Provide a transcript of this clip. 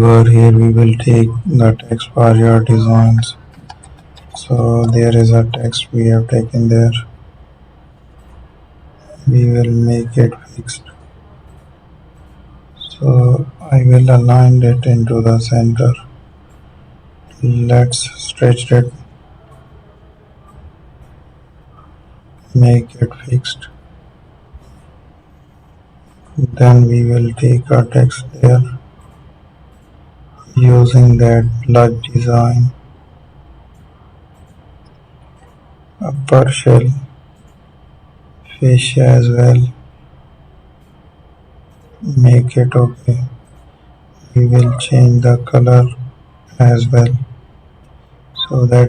over here we will take the text for your designs. So there is a text we have taken there. We will make it fixed. So I will align it into the center. Let's stretch it, make it fixed. Then we will take our text there using that plug design, a partial fish as well. Make it okay. We will change the color as well so that